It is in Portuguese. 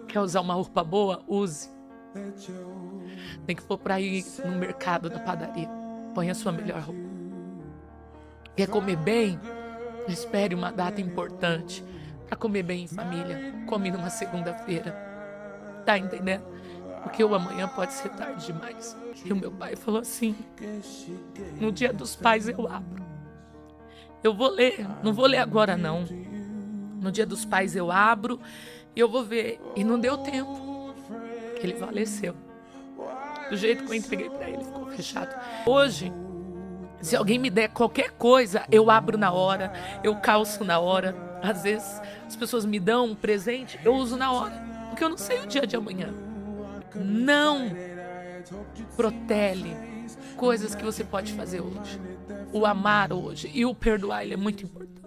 Quer usar uma roupa boa? Use. Tem que for para ir no mercado, na padaria. Põe a sua melhor roupa. Quer comer bem? Espere uma data importante para comer bem em família. Come numa segunda-feira. Tá entendendo? Porque o amanhã pode ser tarde demais. E o meu pai falou assim: no dia dos pais eu abro. Eu vou ler, não vou ler agora não. No dia dos pais eu abro e eu vou ver. E não deu tempo, porque ele faleceu. Do jeito que eu entreguei para ele, ficou fechado. Hoje, se alguém me der qualquer coisa, eu abro na hora, eu calço na hora. Às vezes as pessoas me dão um presente, eu uso na hora, porque eu não sei o dia de amanhã. Não protele coisas que você pode fazer hoje. O amar hoje e o perdoar, ele é muito importante.